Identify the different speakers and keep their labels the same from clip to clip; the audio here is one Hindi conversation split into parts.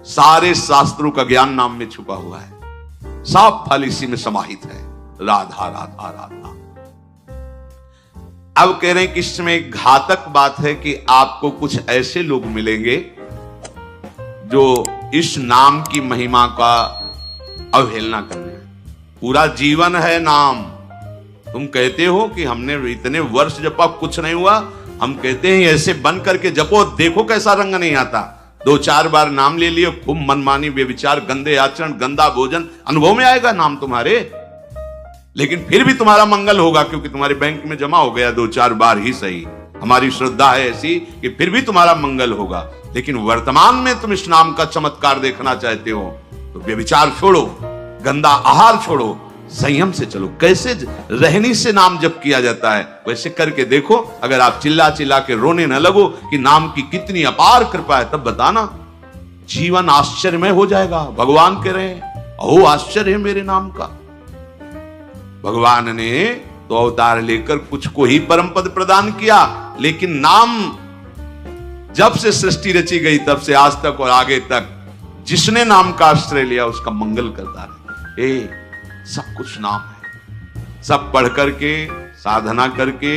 Speaker 1: सारे शास्त्रों का ज्ञान नाम में छुपा हुआ है, सब फल इसी में समाहित है। राधा राधा राधा। अब कह रहे हैं कि इसमें एक घातक बात है कि आपको कुछ ऐसे लोग मिलेंगे जो इस नाम की महिमा का अवहेलना करने। पूरा जीवन है नाम। तुम कहते हो कि हमने इतने वर्ष जपा, कुछ नहीं हुआ। हम कहते हैं ऐसे बन करके जपो, देखो कैसा रंग नहीं आता। 2-4 बार नाम ले लियो, खूब मनमानी, बेविचार, गंदे आचरण, गंदा भोजन, अनुभव में आएगा नाम तुम्हारे। लेकिन फिर भी तुम्हारा मंगल होगा, क्योंकि तुम्हारे बैंक में जमा हो गया 2-4 बार ही सही। हमारी श्रद्धा है ऐसी कि फिर भी तुम्हारा मंगल होगा। लेकिन वर्तमान में तुम इस नाम का चमत्कार देखना चाहते हो तो बेविचार छोड़ो, गंदा आहार छोड़ो, संयम से चलो। कैसे रहनी से नाम जप किया जाता है वैसे करके देखो। अगर आप चिल्ला चिल्ला के रोने न लगो कि नाम की कितनी अपार कृपा है, तब बताना, जीवन आश्चर्यमय हो जाएगा। भगवान कह रहे हैं अहो आश्चर्य है मेरे नाम का। भगवान ने तो अवतार लेकर कुछ को ही परम पद प्रदान किया, लेकिन नाम जब से सृष्टि रची गई तब से आज तक और आगे तक जिसने नाम का आश्रय लिया उसका मंगल करता रहे। सब कुछ नाम है। सब पढ़ करके, साधना करके,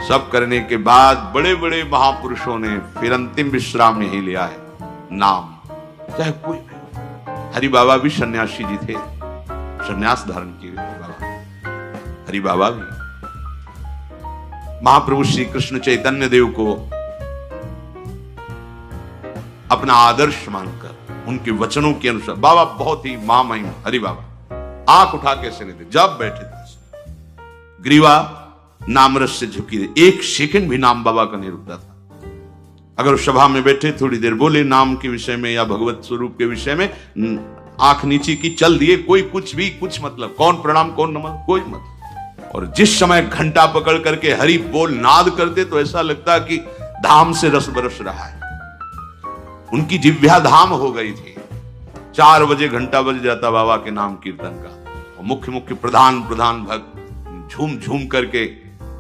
Speaker 1: सब करने के बाद बड़े बड़े महापुरुषों ने फिर अंतिम विश्राम यही लिया है, नाम। चाहे कोई भी। हरि बाबा भी सन्यासी जी थे, सन्यास धारण किए बाबा। हरि बाबा भी महाप्रभु श्री कृष्ण चैतन्य देव को अपना आदर्श मानकर उनके वचनों के अनुसार, बाबा बहुत ही महामहिम हरि बाबा आंख उठा के ऐसे नहीं थे, जब बैठे थे ग्रीवा नाम रस से झुकी रही। 1 सेकंड भी नाम बाबा का नहीं रुकता था। अगर सभा में बैठे थोड़ी देर बोले नाम के विषय में या भगवत स्वरूप के विषय में, आंख नीचे की चल दिए, कोई कुछ भी कुछ मतलब, कौन प्रणाम कौन नमन, कोई मतलब। और जिस समय घंटा पकड़ करके हरि बोल नाद करते तो ऐसा लगता कि धाम से रस बरस रहा है। उनकी जिह्वा धाम हो गई थी। 4 बजे घंटा बज जाता बाबा के नाम कीर्तन का, और मुख्य मुख्य प्रधान भक्त झूम झूम करके,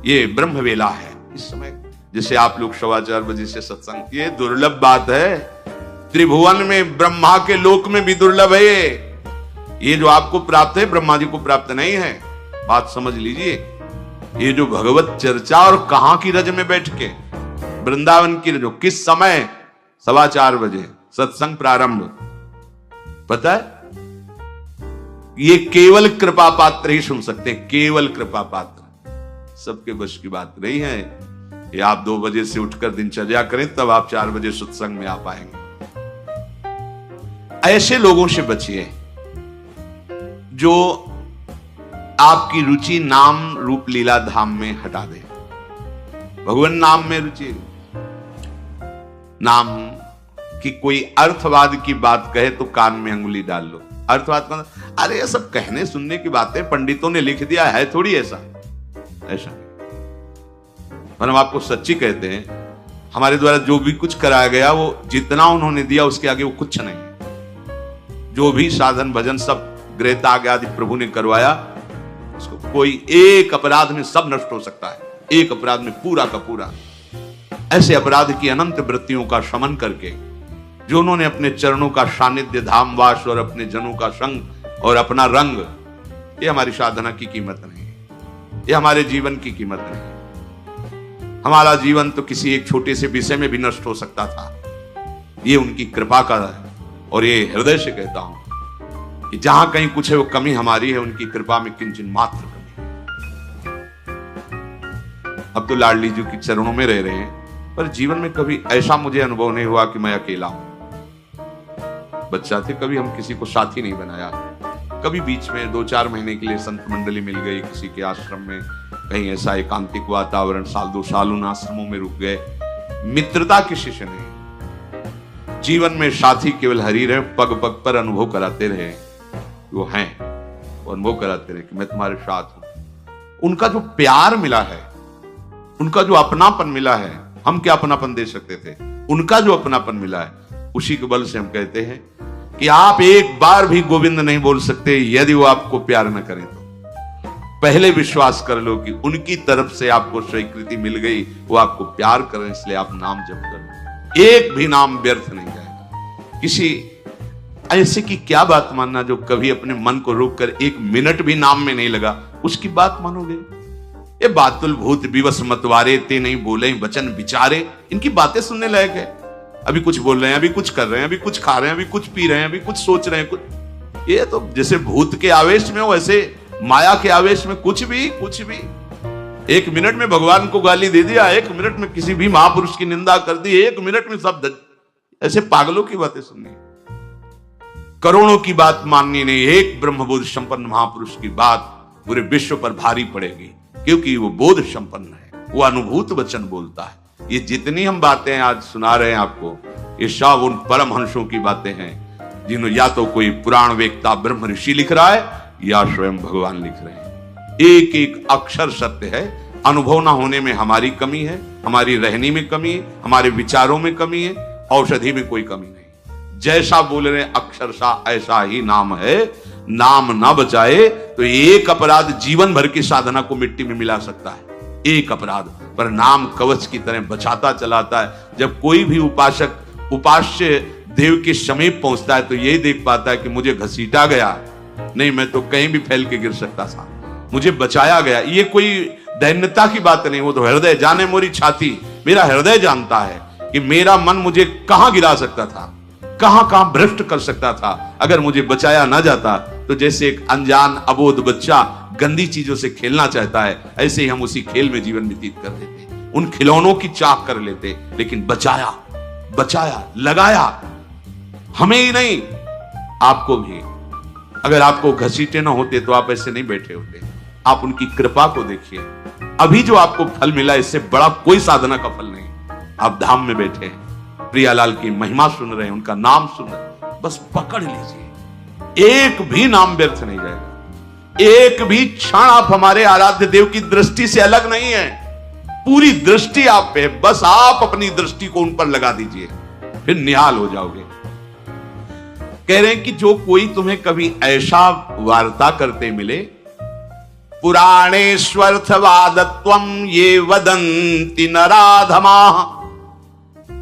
Speaker 1: ये ब्रह्म वेला है इस समय। जैसे आप लोग 4:15 बजे से सत्संग, ये दुर्लभ बात है। त्रिभुवन में, ब्रह्मा के लोक में भी दुर्लभ है ये जो आपको प्राप्त है, ब्रह्मा जी को प्राप्त नहीं है। बात समझ लीजिए। ये जो भगवत चर्चा, और कहां की रज में बैठ के, वृंदावन की रज, किस समय 4:15 बजे सत्संग प्रारंभ, पता है? ये केवल कृपा पात्र ही सुन सकते हैं, केवल कृपा पात्र। सबके बस की बात नहीं है। ये आप 2 बजे से उठकर दिनचर्या करें, तब आप 4 बजे सत्संग में आ पाएंगे। ऐसे लोगों से बचिए जो आपकी रुचि नाम रूप लीला धाम में हटा दे। भगवान नाम में रुचि, नाम की कोई अर्थवाद की बात कहे तो कान में अंगुली डाल लो। अर्थवाद का, अरे ये सब कहने सुनने की बातें, पंडितों ने लिख दिया है, थोड़ी ऐसा ऐसा। पर हम आपको सच्ची कहते हैं, हमारे द्वारा जो भी कुछ कराया गया वो जितना उन्होंने दिया उसके आगे वो कुछ नहीं। जो भी साधन भजन सब गृह त्याग आदि प्रभु ने करवाया, उसको कोई एक अपराध में सब नष्ट हो सकता है, एक अपराध में पूरा का पूरा। ऐसे अपराध की अनंत वृत्तियों का शमन करके जो उन्होंने अपने चरणों का सानिध्य, धामवास और अपने जनों का संग और अपना रंग, ये हमारी साधना की कीमत नहीं है, ये हमारे जीवन की कीमत नहीं है। हमारा जीवन तो किसी एक छोटे से विषय में भी नष्ट हो सकता था। ये उनकी कृपा का है, और ये हृदय से कहता हूं कि जहां कहीं कुछ है वो कमी हमारी है, उनकी कृपा में किंचित मात्र कमी है। अब तो लाडली जी के चरणों में रह रहे हैं, पर जीवन में कभी ऐसा मुझे अनुभव नहीं हुआ कि मैं अकेला हूं। बच्चा थे, कभी हम किसी को साथी नहीं बनाया। कभी बीच में 2-4 महीने के लिए संत मंडली मिल गई किसी के आश्रम में, कहीं ऐसा एकांतिक वातावरण, 1-2 साल उन आश्रमों में रुक गए। मित्रता किसी से नहीं। जीवन में साथी केवल हरि रहे, पग पग पर अनुभव कराते रहे, वो हैं, वो अनुभव कराते रहे कि मैं तुम्हारे साथ हूं। उनका जो प्यार मिला है, उनका जो अपनापन मिला है, हम क्या अपनापन दे सकते थे, उनका जो अपनापन मिला है, उसी के बल से हम कहते हैं कि आप एक बार भी गोविंद नहीं बोल सकते यदि वो आपको प्यार न करें तो। पहले विश्वास कर लो कि उनकी तरफ से आपको स्वीकृति मिल गई, वो आपको प्यार करें, इसलिए आप नाम जप करो। एक भी नाम व्यर्थ नहीं जाएगा। किसी ऐसे की क्या बात मानना जो कभी अपने मन को रोककर 1 मिनट भी नाम में नहीं लगा, उसकी बात मानोगे? ये बातुल भूत विवश मतवारे ते नहीं बोले वचन विचारे, इनकी बातें सुनने लायक है। अभी कुछ बोल रहे हैं, अभी कुछ कर रहे हैं, अभी कुछ खा रहे हैं, अभी कुछ पी रहे हैं, अभी कुछ सोच रहे हैं, कुछ। ये तो जैसे भूत के आवेश में हो, वैसे माया के आवेश में कुछ भी 1 मिनट में भगवान को गाली दे दिया, 1 मिनट में किसी भी महापुरुष की निंदा कर दी, 1 मिनट में सब ऐसे पागलों की बातें सुननी, करोड़ों की बात माननी नहीं, एक ब्रह्मबोध संपन्न महापुरुष की बात पूरे विश्व पर भारी पड़ेगी, क्योंकि वो बोध संपन्न है, वो अनुभूत वचन बोलता है। ये जितनी हम बातें आज सुना रहे हैं आपको, ये सब उन परम हंसों की बातें हैं जिन्होंने या तो कोई पुराण वेत्ता ब्रह्म ऋषि लिख रहा है या स्वयं भगवान लिख रहे हैं। एक एक अक्षर सत्य है। अनुभव ना होने में हमारी कमी है, हमारी रहनी में कमी है, हमारे विचारों में कमी है, औषधि में कोई कमी नहीं। जैसा बोल रहे अक्षरशः ऐसा ही नाम है। नाम ना बचाए तो एक अपराध जीवन भर की साधना को मिट्टी में मिला सकता है, एक अपराध, पर नाम कवच की तरह बचाता चलाता है। जब कोई भी उपासक उपास्य देव के समीप पहुंचता है तो यही देख पाता है कि मुझे घसीटा गया नहीं, मैं तो कहीं भी फैल के गिर सकता था, मुझे बचाया गया। ये कोई दैन्यता की बात नहीं, वो तो हृदय जाने मोरी छाती, मेरा हृदय जानता है कि मेरा मन मुझे कहां गिरा सकता था, कहां भ्रष्ट कर सकता था। अगर मुझे बचाया ना जाता तो जैसे एक अनजान अबोध बच्चा गंदी चीजों से खेलना चाहता है, ऐसे ही हम उसी खेल में जीवन व्यतीत कर देते, उन खिलौनों की चाक कर लेते। लेकिन बचाया लगाया, हमें ही नहीं आपको भी। अगर आपको घसीटे ना होते तो आप ऐसे नहीं बैठे होते। आप उनकी कृपा को देखिए। अभी जो आपको फल मिला, इससे बड़ा कोई साधना का फल नहीं। आप धाम में बैठे हैं, प्रियालाल की महिमा सुन रहे हैं, उनका नाम सुन रहे हैं, बस पकड़ लीजिए। एक भी नाम व्यर्थ नहीं जाएगा। एक भी क्षण आप हमारे आराध्य देव की दृष्टि से अलग नहीं है। पूरी दृष्टि आप पे है, बस आप अपनी दृष्टि को उन पर लगा दीजिए, फिर निहाल हो जाओगे। कह रहे हैं कि जो कोई तुम्हें कभी ऐसा वार्ता करते मिले, पुराणेष्वर्थवादत्वं ये वदन्ति नराधमाः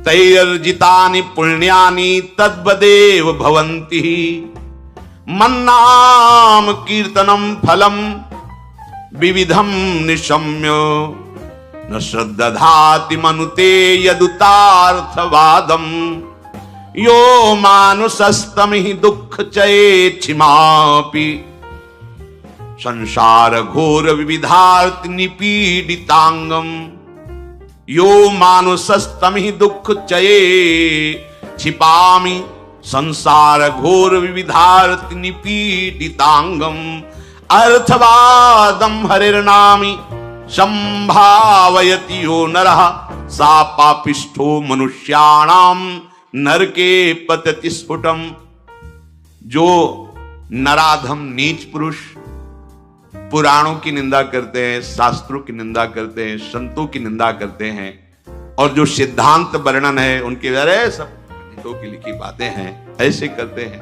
Speaker 1: तैर्जितानि पुण्यानि तद्वदेव भवन्ति। मन्नाम कीर्तनम फलम विविधम निशम्य न श्रद्धाति मनुते यदुतार्थवादम। यो मानुषस्तमिहि दुःख चेच्छिमापि संसार घोर विविधार्थ निपीडितांगम। यो मानुषस्तमिहि दुःख चये छिपामि संसार घोर विविधार्थ निपीडितांगम। अर्थवादम हरिर्नामि संभावयति यो नरः सा पापिष्ठो मनुष्याणाम नरके पतति स्फुटम। जो नराधम नीच पुरुष पुराणों की निंदा करते हैं, शास्त्रों की निंदा करते हैं, संतों की निंदा करते हैं, और जो सिद्धांत वर्णन है उनके अरे सब पंडितों की लिखी बातें हैं, ऐसे करते हैं,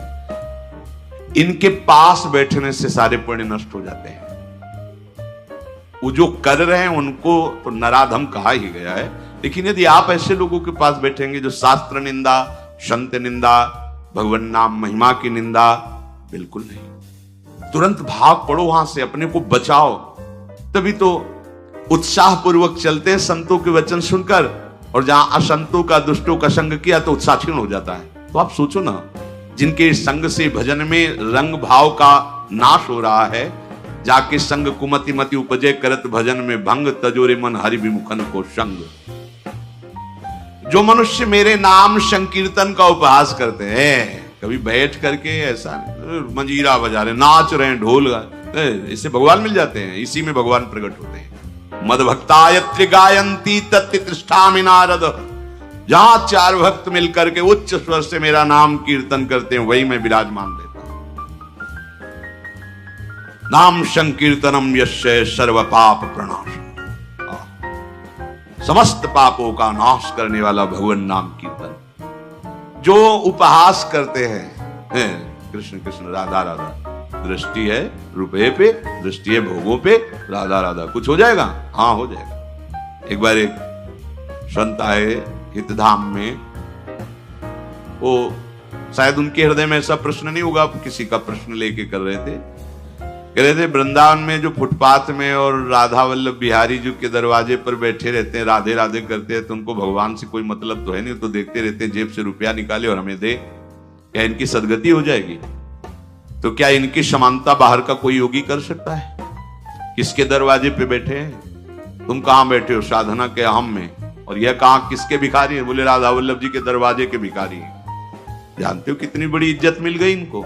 Speaker 1: इनके पास बैठने से सारे पुण्य नष्ट हो जाते हैं। वो जो कर रहे हैं उनको तो नराधम कहा ही गया है। लेकिन यदि आप ऐसे लोगों के पास बैठेंगे जो शास्त्र निंदा, संत निंदा, भगवान नाम महिमा की निंदा, बिल्कुल नहीं। तुरंत भाग पड़ो वहां से, अपने को बचाओ। तभी तो उत्साह पूर्वक चलते हैं संतों के वचन सुनकर, और जहां असंतों का, दुष्टों का संग किया तो उत्साह क्षीण हो जाता है। तो आप सोचो ना, जिनके संग से भजन में रंग भाव का नाश हो रहा है, जाके संग कुमति मति उपजे करत भजन में भंग, तजोरे मन हरि विमुखन को संग। जो मनुष्य मेरे नाम संकीर्तन का उपहास करते हैं, कभी बैठ करके ऐसा मंजीरा बजा रहे, नाच रहे हैं, ढोल इससे भगवान मिल जाते हैं, इसी में भगवान प्रकट होते हैं। मद भक्तायत्र गायंती तत्तिष्ठामि नारद। जहां 4 भक्त मिलकर के उच्च स्वर से मेरा नाम कीर्तन करते हैं, वही मैं विराजमान रहता हूं। नाम संकीर्तनम यस्य सर्व पाप प्रणाश। समस्त पापों का नाश करने वाला भगवान नाम कीर्तन। जो उपहास करते हैं कृष्ण कृष्ण राधा राधा, दृष्टि है रुपये पे, दृष्टि है भोगों पे, राधा राधा, कुछ हो जाएगा? हाँ हो जाएगा। एक बार एक संत आए हितधाम में, वो शायद उनके हृदय में ऐसा प्रश्न नहीं होगा, किसी का प्रश्न लेके कर रहे थे। कह रहे थे वृंदावन में जो फुटपाथ में और राधा वल्लभ बिहारी जी के दरवाजे पर बैठे रहते हैं, राधे राधे करते हैं, तो उनको भगवान से कोई मतलब तो है नहीं, तो देखते रहते हैं जेब से रुपया निकाले और हमें दे, क्या इनकी सदगति हो जाएगी? तो क्या इनकी समानता बाहर का कोई योगी कर सकता है? किसके दरवाजे पे बैठे हैं? तुम कहां बैठे हो? साधना के अहम में। और यह कहां किसके भिखारी हैं? बोले राधा वल्लभ जी के दरवाजे के भिखारी हैं। जानते हो कितनी बड़ी इज्जत मिल गई इनको?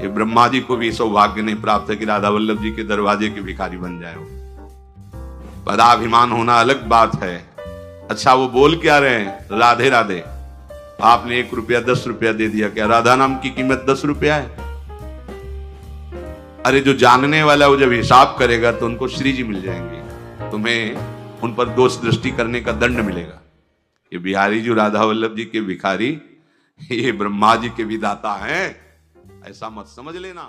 Speaker 1: ये ब्रह्मा जी को भी सौभाग्य नहीं प्राप्त है कि राधा वल्लभ जी के दरवाजे के भिखारी बन जाए। पदाभिमान होना अलग बात है। अच्छा, वो बोल क्या रहे हैं? राधे राधे। आपने 1 रुपया 10 रुपया दे दिया, क्या राधा नाम की कीमत 10 रुपया है? अरे जो जानने वाला वो जब हिसाब करेगा तो उनको श्री जी मिल जाएंगे, तुम्हें उन पर दोष दृष्टि करने का दंड मिलेगा। ये बिहारी जी राधा वल्लभ जी के भिखारी, ये ब्रह्मा जी के विधाता हैं, ऐसा मत समझ लेना।